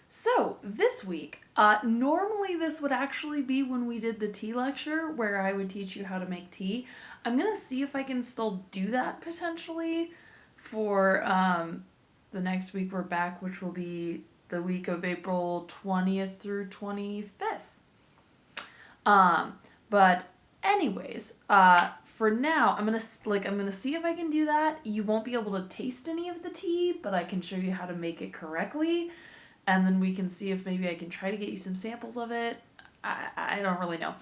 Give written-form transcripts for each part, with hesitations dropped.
So, this week, normally this would actually be when we did the tea lecture where I would teach you how to make tea. I'm going to see if I can still do that potentially for the next week we're back, which will be the week of April 20th through 25th. But anyways, for now, I'm gonna see if I can do that. You won't be able to taste any of the tea, but I can show you how to make it correctly, and then we can see if maybe I can try to get you some samples of it. I don't really know.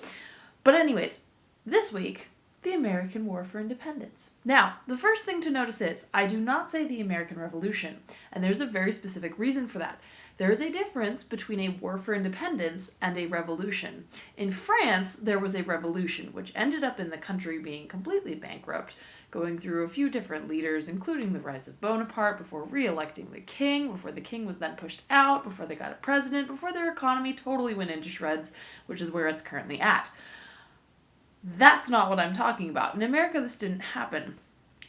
But anyways, this week, the American War for Independence. Now, the first thing to notice is I do not say the American Revolution, and there's a very specific reason for that. There is a difference between a war for independence and a revolution. In France, there was a revolution, which ended up in the country being completely bankrupt, going through a few different leaders, including the rise of Bonaparte, before re-electing the king, before the king was then pushed out, before they got a president, before their economy totally went into shreds, which is where it's currently at. That's not what I'm talking about. In America, this didn't happen.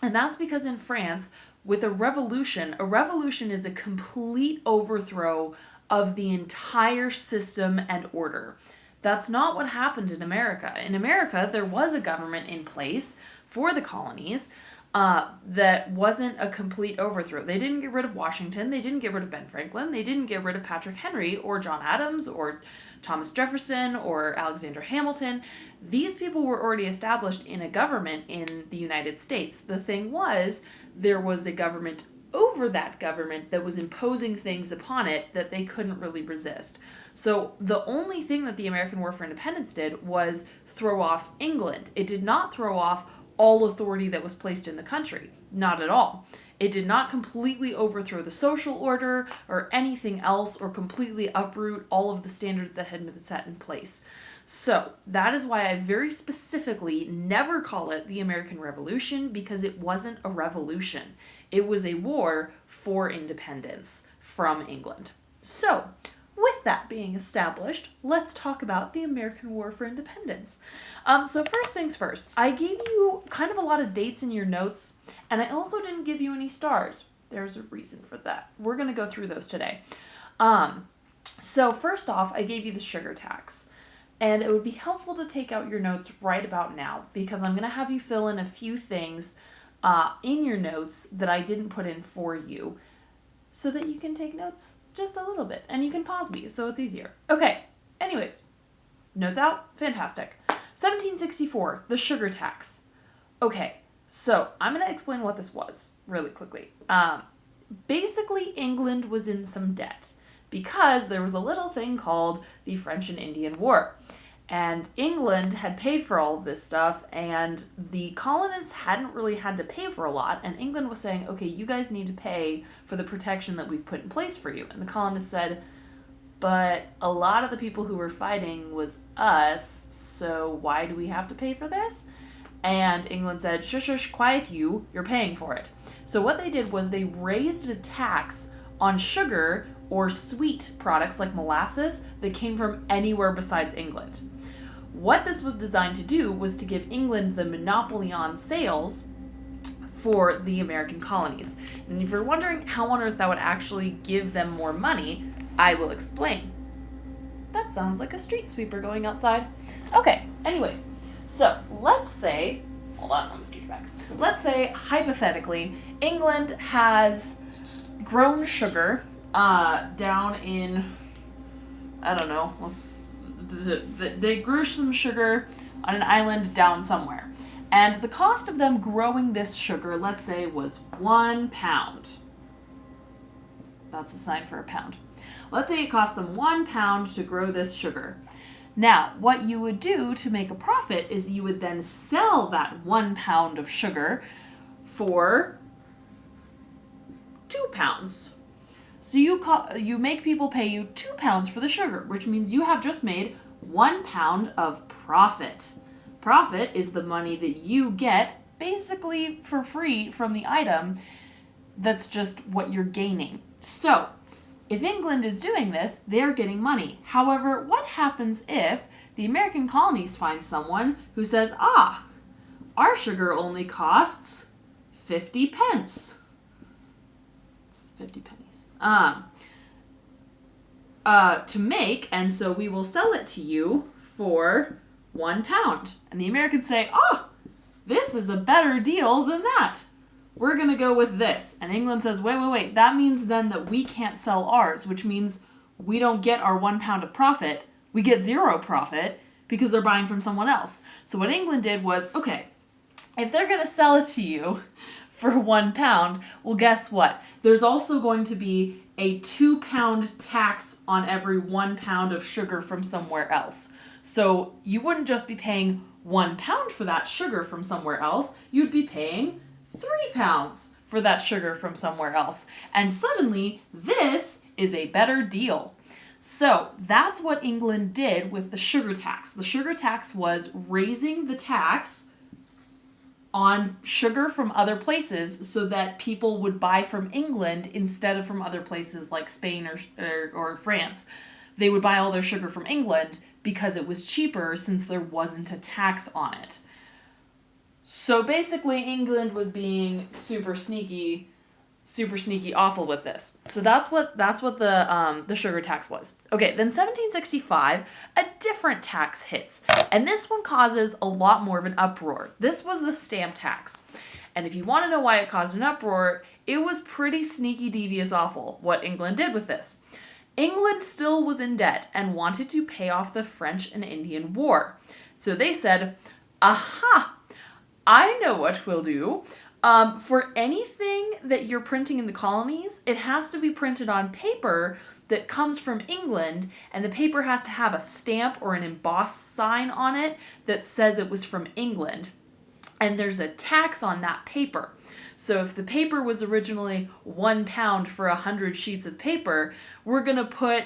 And that's because in France, with a revolution is a complete overthrow of the entire system and order. That's not what happened in America. In America, there was a government in place for the colonies that wasn't a complete overthrow. They didn't get rid of Washington. They didn't get rid of Ben Franklin. They didn't get rid of Patrick Henry or John Adams or Thomas Jefferson or Alexander Hamilton. These people were already established in a government in the United States. The thing was, there was a government over that government that was imposing things upon it that they couldn't really resist. So the only thing that the American War for Independence did was throw off England. It did not throw off all authority that was placed in the country. Not at all. It did not completely overthrow the social order or anything else or completely uproot all of the standards that had been set in place. So that is why I very specifically never call it the American Revolution, because it wasn't a revolution. It was a war for independence from England. So, with that being established, let's talk about the American War for Independence. So first things first, I gave you kind of a lot of dates in your notes, and I also didn't give you any stars. There's a reason for that. We're going to go through those today. So first off, I gave you the sugar tax. And it would be helpful to take out your notes right about now, because I'm going to have you fill in a few things in your notes that I didn't put in for you, so that you can take notes just a little bit, and you can pause me so it's easier. Okay, anyways, notes out? Fantastic. 1764, the sugar tax. Okay, so I'm going to explain what this was really quickly. Basically, England was in some debt because there was a little thing called the French and Indian War. And England had paid for all of this stuff, and the colonists hadn't really had to pay for a lot, and England was saying, okay, you guys need to pay for the protection that we've put in place for you. And the colonists said, but a lot of the people who were fighting was us, so why do we have to pay for this? And England said, shush, shush, quiet you, you're paying for it. So what they did was they raised a tax on sugar or sweet products like molasses that came from anywhere besides England. What this was designed to do was to give England the monopoly on sales for the American colonies. And if you're wondering how on earth that would actually give them more money, I will explain. That sounds like a street sweeper going outside. Okay, anyways, so let's say, hold on, let me scooch back. Let's say, hypothetically, England has grown sugar down in, I don't know, they grew some sugar on an island down somewhere. And the cost of them growing this sugar, let's say, was 1 pound. That's the sign for a pound. Let's say it cost them 1 pound to grow this sugar. Now, what you would do to make a profit is you would then sell that 1 pound of sugar for 2 pounds. So you make people pay you 2 pounds for the sugar, which means you have just made 1 pound of profit. Profit is the money that you get basically for free from the item. That's just what you're gaining. So, if England is doing this, they're getting money. However, what happens if the American colonies find someone who says, our sugar only costs 50 pence. It's 50 pennies. to make, and so we will sell it to you for £1. And the Americans say, oh, this is a better deal than that. We're going to go with this. And England says, wait. That means then that we can't sell ours, which means we don't get our £1 of profit. We get 0 profit because they're buying from someone else. So what England did was, okay, if they're going to sell it to you for £1, well, guess what? There's also going to be a £2 tax on every £1 of sugar from somewhere else. So you wouldn't just be paying £1 for that sugar from somewhere else, you'd be paying £3 for that sugar from somewhere else. And suddenly, this is a better deal. So that's what England did with the sugar tax. The sugar tax was raising the tax on sugar from other places so that people would buy from England instead of from other places like Spain or France. They would buy all their sugar from England because it was cheaper since there wasn't a tax on it. So basically England was being super sneaky awful with this. So that's what the sugar tax was. Okay, then 1765, a different tax hits. And this one causes a lot more of an uproar. This was the stamp tax. And if you want to know why it caused an uproar, it was pretty sneaky, devious, awful what England did with this. England still was in debt and wanted to pay off the French and Indian War. So they said, aha, I know what we'll do. For anything that you're printing in the colonies, it has to be printed on paper that comes from England, and the paper has to have a stamp or an embossed sign on it that says it was from England. And there's a tax on that paper. So if the paper was originally £1 for 100 sheets of paper, we're going to put,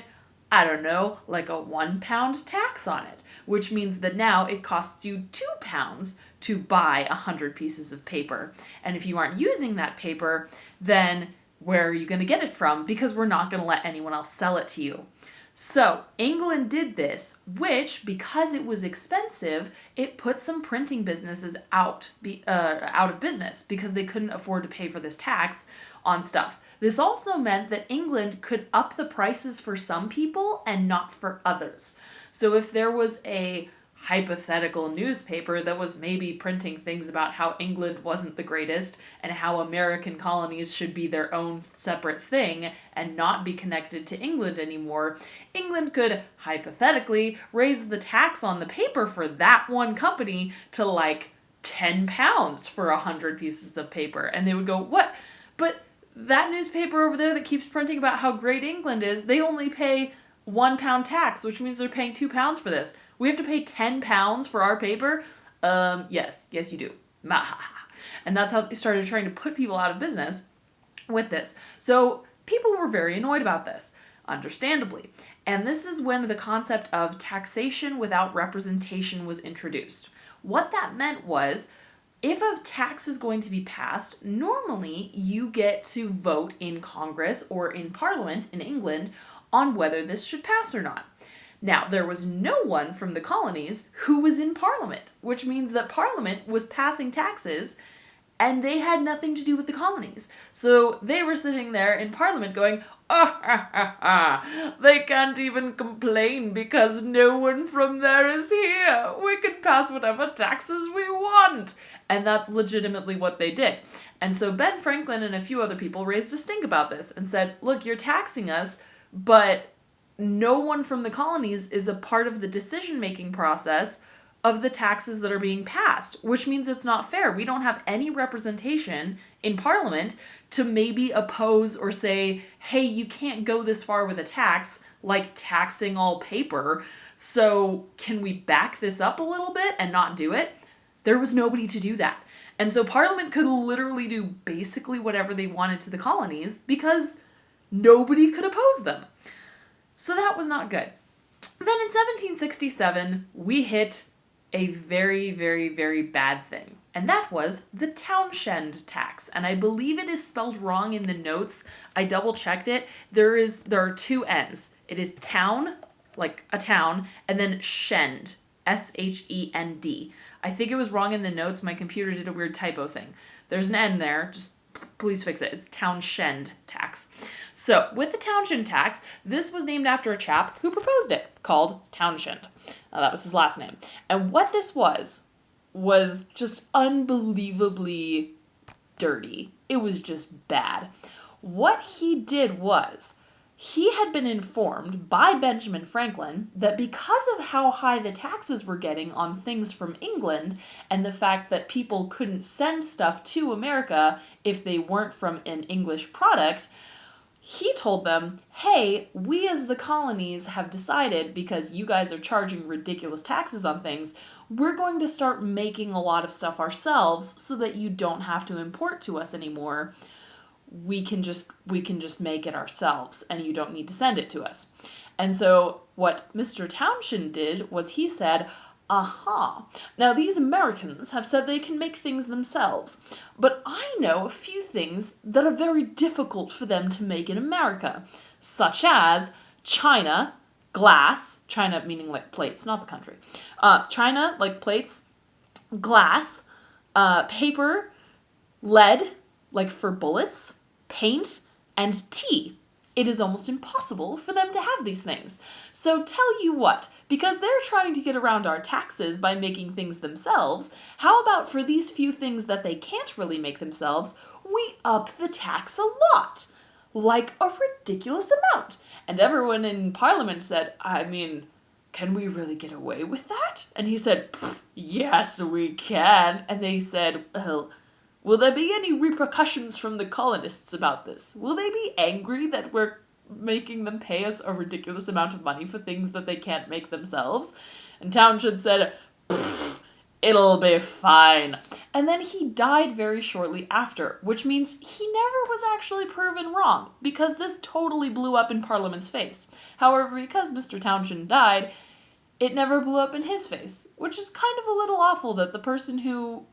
I don't know, like a £1 tax on it, which means that now it costs you £2 to buy 100 pieces of paper. And if you aren't using that paper, then where are you going to get it from? Because we're not going to let anyone else sell it to you. So England did this, which, because it was expensive, it put some printing businesses out of business because they couldn't afford to pay for this tax on stuff. This also meant that England could up the prices for some people and not for others. So if there was a hypothetical newspaper that was maybe printing things about how England wasn't the greatest and how American colonies should be their own separate thing and not be connected to England anymore, England could hypothetically raise the tax on the paper for that one company to like £10 for 100 pieces of paper. And they would go, what? But that newspaper over there that keeps printing about how great England is, they only pay £1 tax, which means they're paying £2 for this. We have to pay £10 for our paper? Yes, you do. And that's how they started trying to put people out of business with this. So people were very annoyed about this, understandably. And this is when the concept of taxation without representation was introduced. What that meant was, if a tax is going to be passed, normally you get to vote in Congress or in Parliament in England on whether this should pass or not. Now, there was no one from the colonies who was in Parliament, which means that Parliament was passing taxes and they had nothing to do with the colonies. So they were sitting there in Parliament going, they can't even complain because no one from there is here. We can pass whatever taxes we want. And that's legitimately what they did. And so Ben Franklin and a few other people raised a stink about this and said, look, you're taxing us, but no one from the colonies is a part of the decision-making process of the taxes that are being passed, which means it's not fair. We don't have any representation in Parliament to maybe oppose or say, hey, you can't go this far with a tax, like taxing all paper, so can we back this up a little bit and not do it? There was nobody to do that. And so Parliament could literally do basically whatever they wanted to the colonies because nobody could oppose them. So that was not good. Then in 1767, we hit a very, very, very bad thing. And that was the Townshend tax. And I believe it is spelled wrong in the notes. I double checked it. There are two N's. It is town, like a town, and then shend, S-H-E-N-D. I think it was wrong in the notes. My computer did a weird typo thing. There's an N there, just Please fix it. It's Townshend tax. So, with the Townshend tax, this was named after a chap who proposed it, called Townshend. That was his last name. And what this was just unbelievably dirty. It was just bad. What he did was, he had been informed by Benjamin Franklin that because of how high the taxes were getting on things from England and the fact that people couldn't send stuff to America if they weren't from an English product, he told them, hey, we as the colonies have decided, because you guys are charging ridiculous taxes on things, we're going to start making a lot of stuff ourselves so that you don't have to import to us anymore. We can just make it ourselves and you don't need to send it to us. And so what Mr. Townshend did was he said, aha, now these Americans have said they can make things themselves, but I know a few things that are very difficult for them to make in America, such as china, glass, china meaning like plates, not the country, china, like plates, glass, paper, lead, like for bullets, paint, and tea. It is almost impossible for them to have these things. So tell you what, because they're trying to get around our taxes by making things themselves, how about for these few things that they can't really make themselves, we up the tax a lot? Like a ridiculous amount. And everyone in Parliament said, I mean, can we really get away with that? And he said, yes, we can. And they said, well, will there be any repercussions from the colonists about this? Will they be angry that we're making them pay us a ridiculous amount of money for things that they can't make themselves? And Townshend said, it'll be fine. And then he died very shortly after, which means he never was actually proven wrong, because this totally blew up in Parliament's face. However, because Mr. Townshend died, it never blew up in his face, which is kind of a little awful that the person who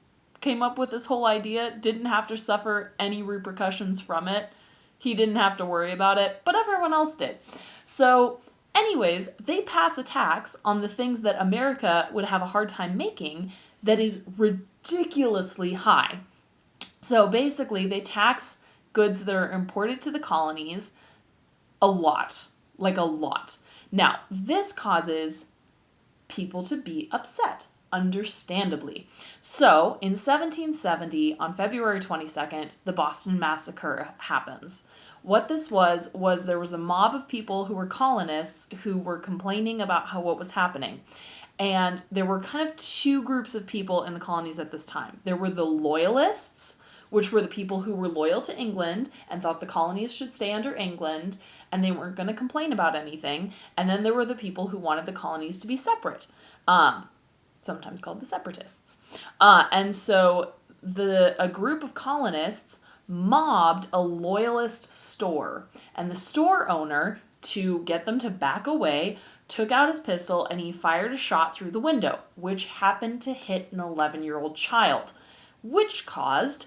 came up with this whole idea didn't have to suffer any repercussions from it. He didn't have to worry about it, but everyone else did. So anyways, they pass a tax on the things that America would have a hard time making that is ridiculously high. So basically, they tax goods that are imported to the colonies a lot, like a lot. Now, this causes people to be upset, understandably. So, in 1770, on February 22nd, the Boston Massacre happens. What this was there was a mob of people who were colonists who were complaining about what was happening. And there were kind of two groups of people in the colonies at this time. There were the loyalists, which were the people who were loyal to England and thought the colonies should stay under England, and they weren't going to complain about anything. And then there were the people who wanted the colonies to be separate, sometimes called the separatists. And so a group of colonists mobbed a loyalist store, and the store owner, to get them to back away, took out his pistol and he fired a shot through the window, which happened to hit an 11-year-old child, which caused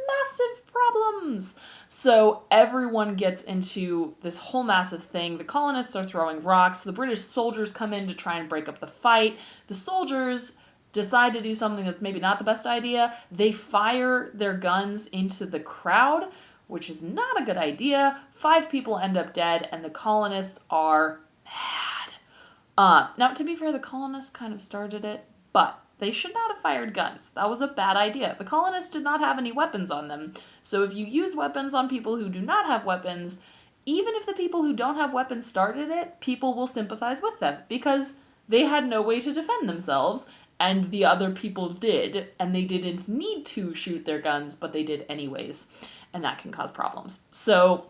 massive problems. So everyone gets into this whole massive thing. The colonists are throwing rocks. The British soldiers come in to try and break up the fight. The soldiers decide to do something that's maybe not the best idea. They fire their guns into the crowd, which is not a good idea. 5 people end up dead, and the colonists are mad. Now, to be fair, the colonists kind of started it, but they should not have fired guns. That was a bad idea. The colonists did not have any weapons on them, so if you use weapons on people who do not have weapons, even if the people who don't have weapons started it, people will sympathize with them, because they had no way to defend themselves, and the other people did, and they didn't need to shoot their guns, but they did anyways, and that can cause problems. So,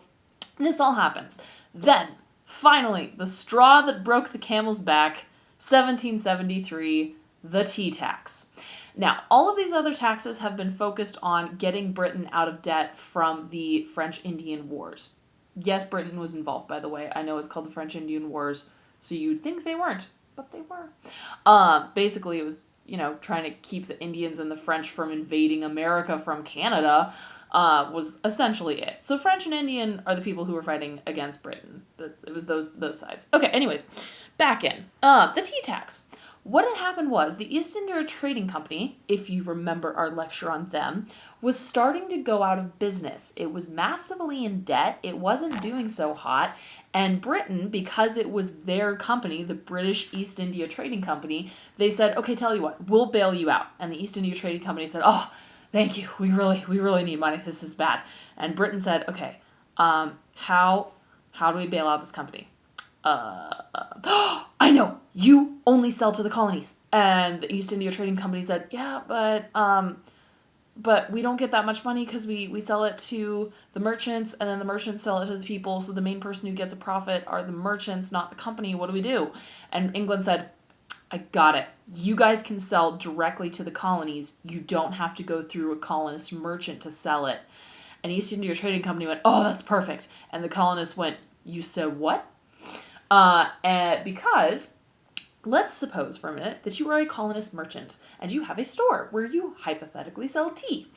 this all happens. Then, finally, the straw that broke the camel's back, 1773, the tea tax. Now, all of these other taxes have been focused on getting Britain out of debt from the French-Indian Wars. Yes, Britain was involved, by the way. I know it's called the French-Indian Wars, so you'd think they weren't, but they were. Basically, it was, trying to keep the Indians and the French from invading America from Canada, was essentially it. So French and Indian are the people who were fighting against Britain. It was those sides. Okay, anyways, back in. The tea tax. What had happened was the East India Trading Company, if you remember our lecture on them, was starting to go out of business. It was massively in debt. It wasn't doing so hot. And Britain, because it was their company, the British East India Trading Company, they said, okay, tell you what, we'll bail you out. And the East India Trading Company said, oh, thank you. We really need money. This is bad. And Britain said, okay, how do we bail out this company? I know, you only sell to the colonies. And the East India Trading Company said, yeah, but we don't get that much money because we sell it to the merchants, and then the merchants sell it to the people, so the main person who gets a profit are the merchants, not the company. What do we do? And England said, I got it. You guys can sell directly to the colonies. You don't have to go through a colonist merchant to sell it. And East India Trading Company went, oh, that's perfect. And the colonists went, you said what? Because let's suppose for a minute that you are a colonist merchant and you have a store where you hypothetically sell tea.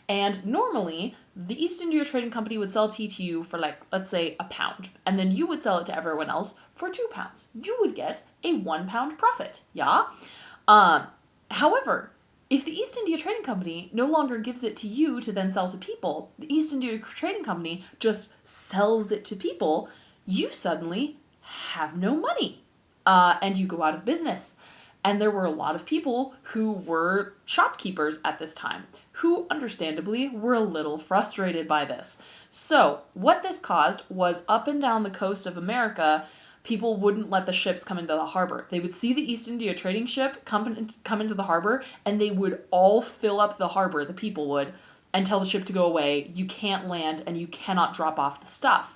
And normally, the East India Trading Company would sell tea to you for, like, let's say £1. And then you would sell it to everyone else for £2. You would get a £1 profit, yeah? However, if the East India Trading Company no longer gives it to you to then sell to people, the East India Trading Company just sells it to people, you suddenly have no money. And you go out of business. And there were a lot of people who were shopkeepers at this time, who understandably were a little frustrated by this. So what this caused was up and down the coast of America, people wouldn't let the ships come into the harbor. They would see the East India trading ship come into the harbor, and they would all fill up the harbor, the people would, and tell the ship to go away. You can't land and you cannot drop off the stuff.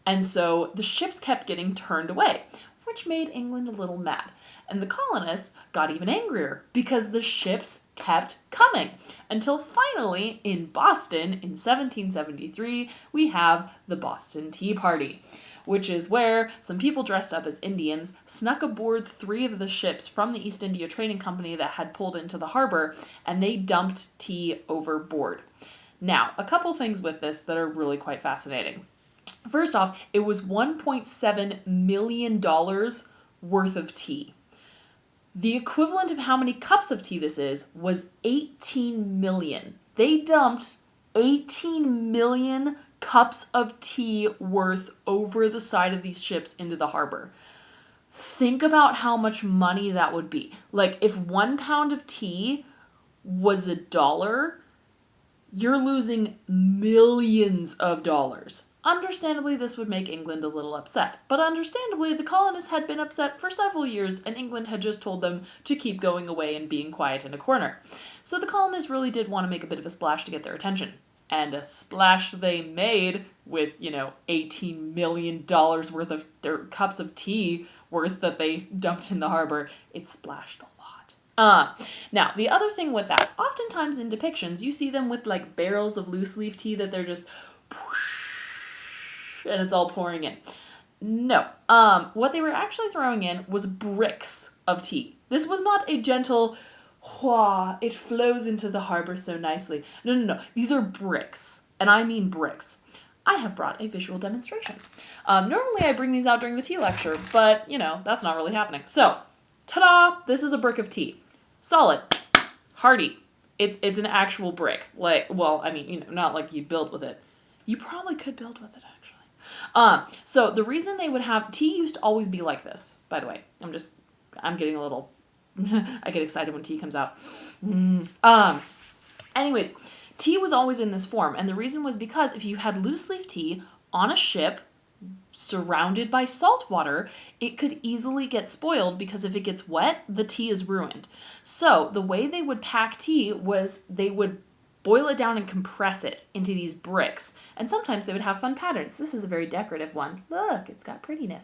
And so the ships kept getting turned away, which made England a little mad. And the colonists got even angrier because the ships kept coming. Until finally, in Boston, in 1773, we have the Boston Tea Party, which is where some people dressed up as Indians snuck aboard 3 of the ships from the East India Trading Company that had pulled into the harbor, and they dumped tea overboard. Now, a couple things with this that are really quite fascinating. First off, it was $1.7 million worth of tea. The equivalent of how many cups of tea this is was 18 million. They dumped 18 million cups of tea worth over the side of these ships into the harbor. Think about how much money that would be. Like, if 1 pound of tea was $1, you're losing millions of dollars. Understandably, this would make England a little upset. But understandably, the colonists had been upset for several years, and England had just told them to keep going away and being quiet in a corner. So the colonists really did want to make a bit of a splash to get their attention. And a splash they made with, $18 million worth of their cups of tea worth that they dumped in the harbor. It splashed a lot. Now, the other thing with that, oftentimes in depictions, you see them with, like, barrels of loose leaf tea that they're just and it's all pouring in. No. What they were actually throwing in was bricks of tea. This was not a gentle, it flows into the harbor so nicely. No. These are bricks. And I mean bricks. I have brought a visual demonstration. Normally I bring these out during the tea lecture, but, that's not really happening. So, ta-da! This is a brick of tea. Solid. Hardy. It's an actual brick. Not like you build with it. You probably could build with it, actually. So the reason they would have tea used to always be like this, by the way. I'm getting a little, I get excited when tea comes out. Anyways, tea was always in this form. And the reason was because if you had loose leaf tea on a ship surrounded by salt water, it could easily get spoiled because if it gets wet, the tea is ruined. So the way they would pack tea was they would boil it down and compress it into these bricks. And sometimes they would have fun patterns. This is a very decorative one. Look, it's got prettiness.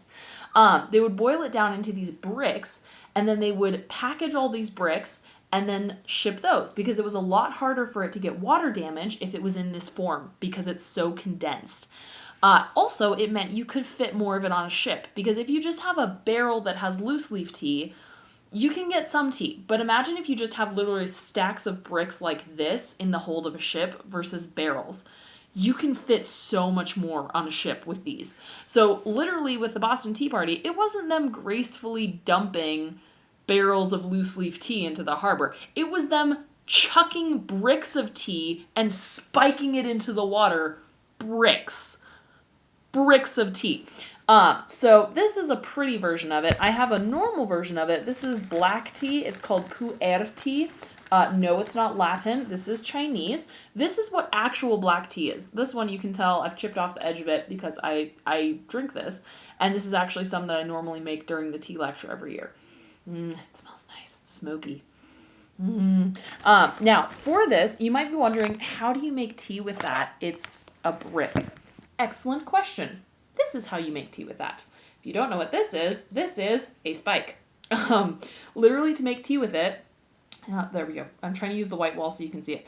They would boil it down into these bricks, and then they would package all these bricks and then ship those because it was a lot harder for it to get water damage if it was in this form because it's so condensed. Also, it meant you could fit more of it on a ship because if you just have a barrel that has loose leaf tea, you can get some tea, but imagine if you just have literally stacks of bricks like this in the hold of a ship versus barrels. You can fit so much more on a ship with these. So literally with the Boston Tea Party, it wasn't them gracefully dumping barrels of loose leaf tea into the harbor. It was them chucking bricks of tea and spiking it into the water. Bricks of tea. So this is a pretty version of it. I have a normal version of it. This is black tea. It's called pu'er tea. No, it's not Latin. This is Chinese. This is what actual black tea is. This one, you can tell I've chipped off the edge of it because I drink this. And this is actually some that I normally make during the tea lecture every year. It smells nice. Smoky. Now, for this, you might be wondering, how do you make tea with that? It's a brick. Excellent question. This is how you make tea with that. If you don't know what this is a spike. Literally, to make tea with it, there we go. I'm trying to use the white wall so you can see it.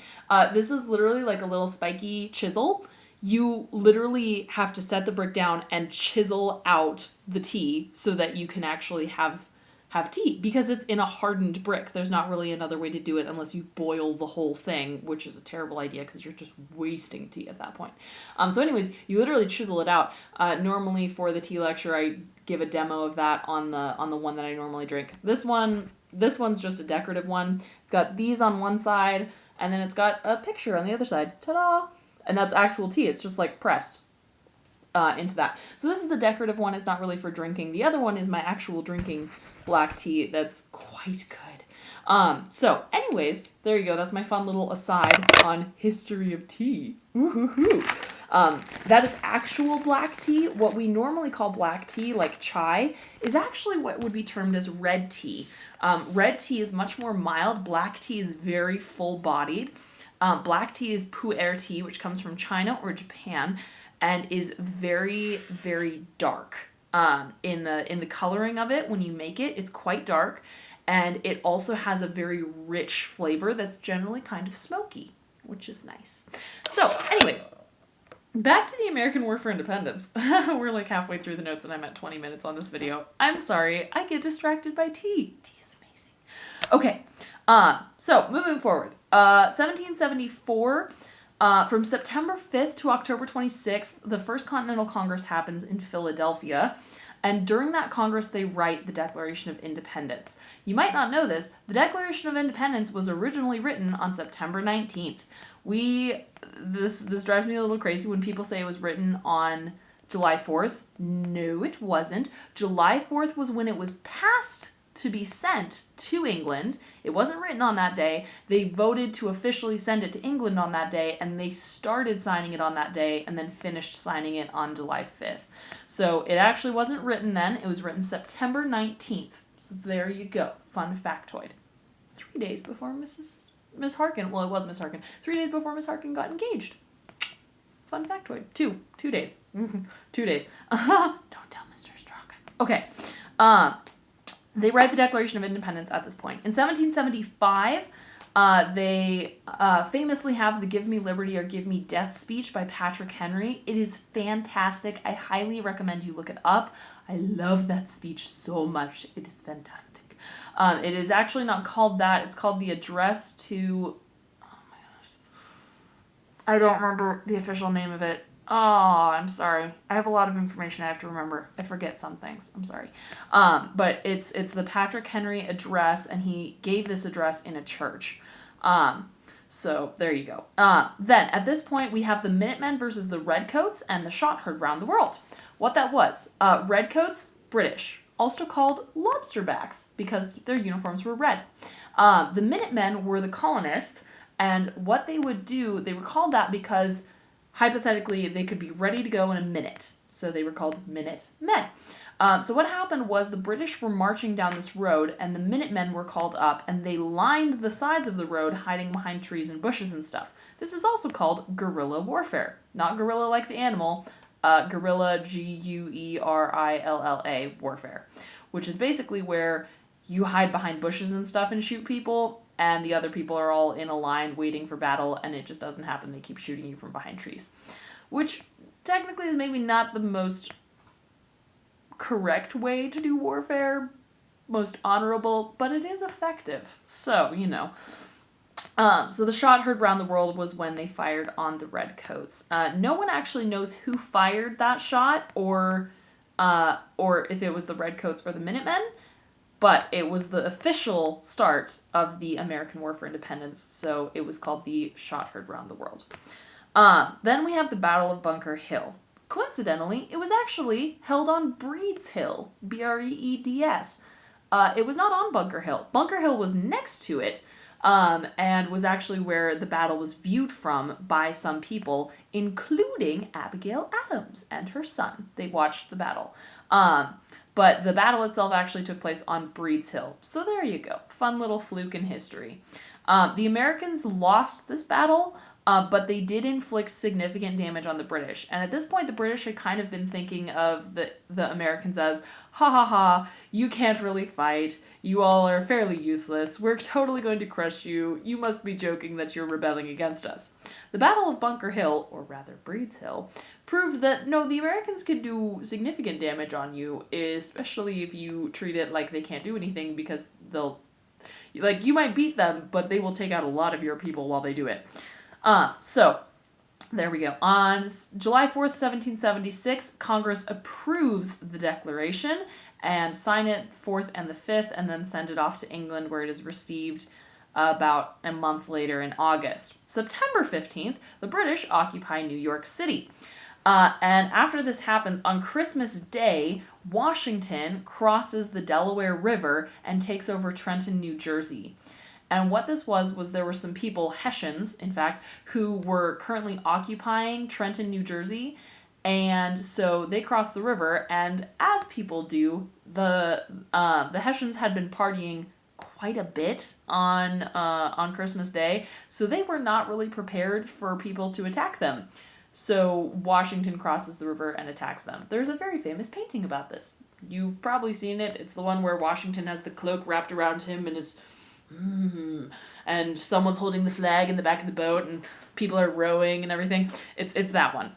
This is literally like a little spiky chisel. You literally have to set the brick down and chisel out the tea so that you can actually have tea, because it's in a hardened brick. There's not really another way to do it unless you boil the whole thing, which is a terrible idea because you're just wasting tea at that point. So anyways, you literally chisel it out. Normally for the tea lecture, I give a demo of that on the one that I normally drink. This one's just a decorative one. It's got these on one side, and then it's got a picture on the other side. Ta-da! And that's actual tea. It's just like pressed into that. So this is a decorative one. It's not really for drinking. The other one is my actual drinking black tea that's quite good. So anyways, there you go. That's my fun little aside on history of tea. Ooh-hoo-hoo. That is actual black tea. What we normally call black tea, like chai, is actually what would be termed as red tea. Red tea is much more mild. Black tea is very full-bodied. Black tea is pu'er tea, which comes from China or Japan, and is very, very dark. In the coloring of it, when you make it, it's quite dark, and it also has a very rich flavor that's generally kind of smoky, which is nice. So, anyways, back to the American War for Independence. We're like halfway through the notes and I'm at 20 minutes on this video. I'm sorry, I get distracted by tea. Tea is amazing. Okay, so moving forward. 1774, from September 5th to October 26th, the First Continental Congress happens in Philadelphia. And during that Congress, they write the Declaration of Independence. You might not know this, the Declaration of Independence was originally written on September 19th. This drives me a little crazy when people say it was written on July 4th. No, it wasn't. July 4th was when it was passed to be sent to England. It wasn't written on that day. They voted to officially send it to England on that day, and they started signing it on that day and then finished signing it on July 5th. So it actually wasn't written then. It was written September 19th. So there you go. Fun factoid. 3 days before Miss Harkin, well, it was Miss Harkin, 3 days before Miss Harkin got engaged. Fun factoid. 2 days. 2 days. Don't tell Mr. Strachan. Okay. They write the Declaration of Independence at this point. In 1775, they famously have the Give Me Liberty or Give Me Death speech by Patrick Henry. It is fantastic. I highly recommend you look it up. I love that speech so much. It is fantastic. It is actually not called that. It's called the Address to... Oh my goodness. I don't remember the official name of it. Oh, I'm sorry. I have a lot of information I have to remember. I forget some things. I'm sorry. But it's the Patrick Henry Address, and he gave this address in a church. So there you go. Then, at this point, we have the Minutemen versus the Redcoats, and the shot heard round the world. What that was, Redcoats, British, also called lobsterbacks, because their uniforms were red. The Minutemen were the colonists, and what they would do, they were called that because... hypothetically, they could be ready to go in a minute. So they were called Minutemen. So what happened was the British were marching down this road, and the Minutemen were called up, and they lined the sides of the road, hiding behind trees and bushes and stuff. This is also called guerrilla warfare. Not gorilla like the animal, guerrilla, Guerrilla warfare, which is basically where you hide behind bushes and stuff and shoot people, and the other people are all in a line waiting for battle, and it just doesn't happen. They keep shooting you from behind trees. Which technically is maybe not the most correct way to do warfare, most honorable, but it is effective. So, you know. So the shot heard round the world was when they fired on the Redcoats. No one actually knows who fired that shot, or if it was the Redcoats or the Minutemen. but it was the official start of the American War for Independence, so it was called the Shot Heard Round the World. Then we have the Battle of Bunker Hill. Coincidentally, it was actually held on Breeds Hill, Breeds. It was not on Bunker Hill. Bunker Hill was next to it, and was actually where the battle was viewed from by some people, including Abigail Adams and her son. They watched the battle. But the battle itself actually took place on Breeds Hill. So there you go. Fun little fluke in history. The Americans lost this battle, but they did inflict significant damage on the British. And at this point, the British had kind of been thinking of the Americans as, ha ha ha, you can't really fight. You all are fairly useless. We're totally going to crush you. You must be joking that you're rebelling against us. The Battle of Bunker Hill, or rather Breeds Hill, proved that, no, the Americans could do significant damage on you, especially if you treat it like they can't do anything, because you might beat them, but they will take out a lot of your people while they do it. So, there we go. On July 4th, 1776, Congress approves the Declaration and sign it 4th and the 5th, and then send it off to England, where it is received about a month later in August. September 15th, the British occupy New York City. And after this happens, on Christmas Day, Washington crosses the Delaware River and takes over Trenton, New Jersey. And what this was there were some people, Hessians, in fact, who were currently occupying Trenton, New Jersey. And so they crossed the river, and as people do, the Hessians had been partying quite a bit on Christmas Day, so they were not really prepared for people to attack them. So Washington crosses the river and attacks them. There's a very famous painting about this. You've probably seen it. It's the one where Washington has the cloak wrapped around him and is... and someone's holding the flag in the back of the boat, and people are rowing and everything. It's that one.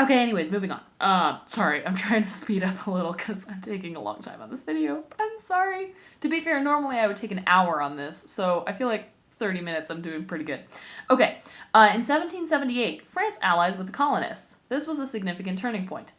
Okay, anyways, moving on. Sorry, I'm trying to speed up a little because I'm taking a long time on this video. I'm sorry. To be fair, normally I would take an hour on this, so I feel like 30 minutes I'm doing pretty good. Okay, in 1778, France allies with the colonists. This was a significant turning point.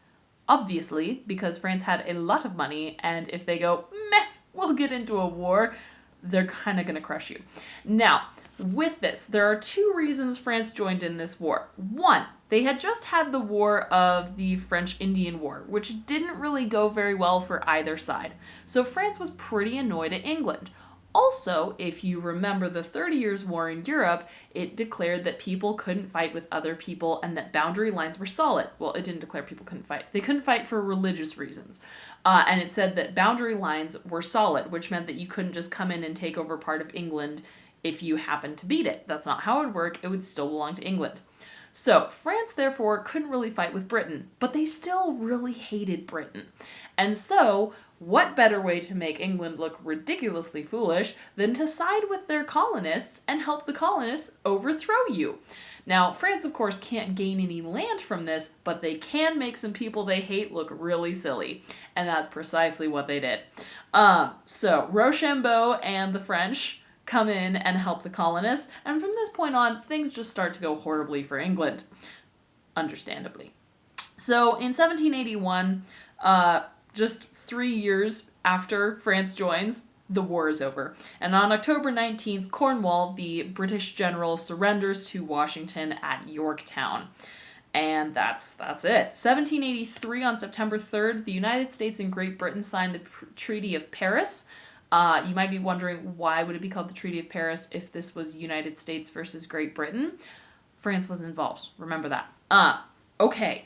Obviously, because France had a lot of money, and if they go, meh, we'll get into a war, they're kind of going to crush you. Now, with this, there are two reasons France joined in this war. One, they had just had the war of the French-Indian War, which didn't really go very well for either side. So France was pretty annoyed at England. Also, if you remember the 30 Years' War in Europe, it declared that people couldn't fight with other people and that boundary lines were solid. Well, it didn't declare people couldn't fight. They couldn't fight for religious reasons. And it said that boundary lines were solid, which meant that you couldn't just come in and take over part of England if you happened to beat it. That's not how it would work. It would still belong to England. So, France, therefore, couldn't really fight with Britain, but they still really hated Britain. And so, what better way to make England look ridiculously foolish than to side with their colonists and help the colonists overthrow you? Now, France, of course, can't gain any land from this, but they can make some people they hate look really silly. And that's precisely what they did. So, Rochambeau and the French come in and help the colonists, and from this point on, things just start to go horribly for England. Understandably. So, in 1781, just 3 years after France joins, the war is over. And on October 19th, Cornwall, the British general, surrenders to Washington at Yorktown. And that's it. 1783, on September 3rd, the United States and Great Britain signed the Treaty of Paris. You might be wondering, why would it be called the Treaty of Paris if this was United States versus Great Britain? France was involved. Remember that. Okay.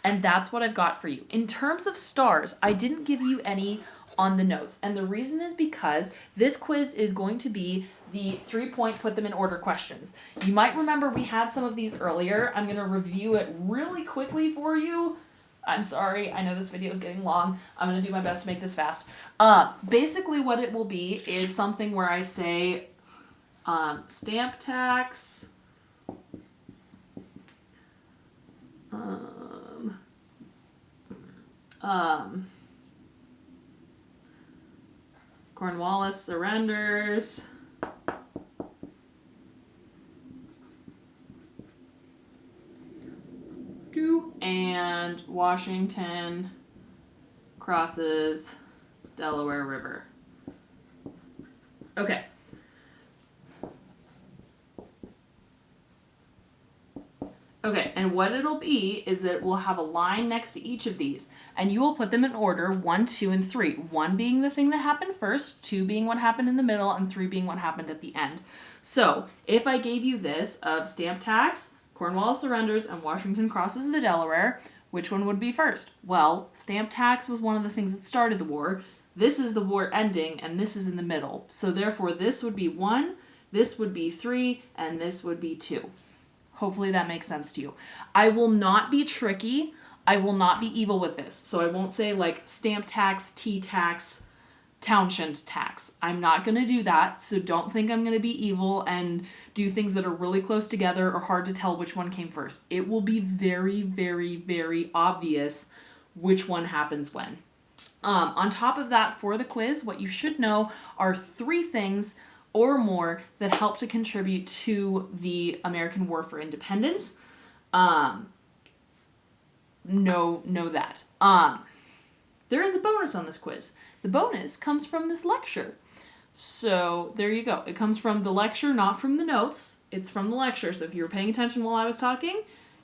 And that's what I've got for you. In terms of stars, I didn't give you any on the notes. And the reason is because this quiz is going to be the 3-point put them in order questions. You might remember we had some of these earlier. I'm going to review it really quickly for you. I'm sorry, I know this video is getting long. I'm going to do my best to make this fast. Basically what it will be is something where I say stamp tax, Cornwallis surrenders, and Washington crosses Delaware River. Okay. Okay, and what it'll be is that we'll have a line next to each of these, and you will put them in order 1, 2, and 3. 1 being the thing that happened first, 2 being what happened in the middle, and 3 being what happened at the end. So, if I gave you this of stamp tax, Cornwallis surrenders, and Washington crosses the Delaware, which one would be first? Well, stamp tax was one of the things that started the war. This is the war ending, and this is in the middle. So therefore, this would be 1, this would be 3, and this would be 2. Hopefully that makes sense to you. I will not be tricky. I will not be evil with this. So I won't say like stamp tax, tea tax, Townshend tax. I'm not going to do that. So don't think I'm going to be evil and do things that are really close together or hard to tell which one came first. It will be very, very, very obvious which one happens when. On top of that, for the quiz, what you should know are 3 things or more that help to contribute to the American War for Independence. Know that. There is a bonus on this quiz. The bonus comes from this lecture. So there you go. It comes from the lecture, not from the notes. It's from the lecture. So if you were paying attention while I was talking,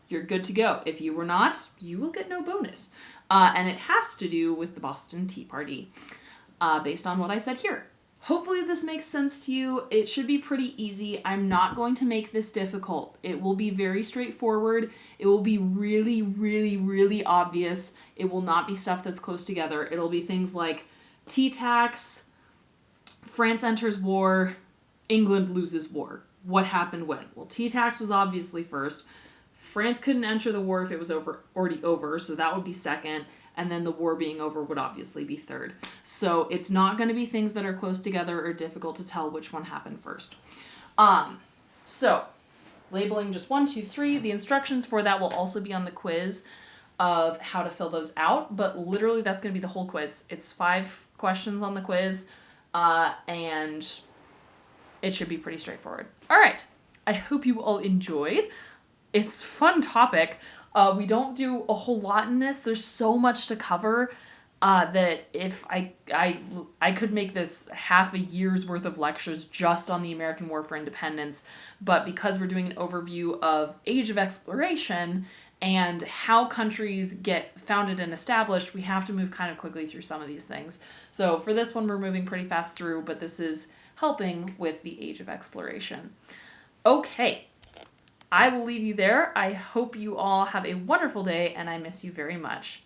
you're good to go. If you were not, you will get no bonus. And it has to do with the Boston Tea Party, based on what I said here. Hopefully this makes sense to you. It should be pretty easy. I'm not going to make this difficult. It will be very straightforward. It will be really, really, really obvious. It will not be stuff that's close together. It'll be things like tea tax, France enters war, England loses war. What happened when? Well, tea tax was obviously first. France couldn't enter the war if it was already over, so that would be second. And then the war being over would obviously be third. So it's not going to be things that are close together or difficult to tell which one happened first. So labeling just 1, 2, 3. The instructions for that will also be on the quiz of how to fill those out. But literally that's going to be the whole quiz. It's 5 questions on the quiz. And it should be pretty straightforward. All right. I hope you all enjoyed. It's a fun topic. We don't do a whole lot in this. There's so much to cover that if I could make this half a year's worth of lectures just on the American War for Independence. But because we're doing an overview of Age of Exploration and how countries get founded and established, we have to move kind of quickly through some of these things. So for this one, we're moving pretty fast through, but this is helping with the Age of Exploration. Okay. I will leave you there. I hope you all have a wonderful day, and I miss you very much.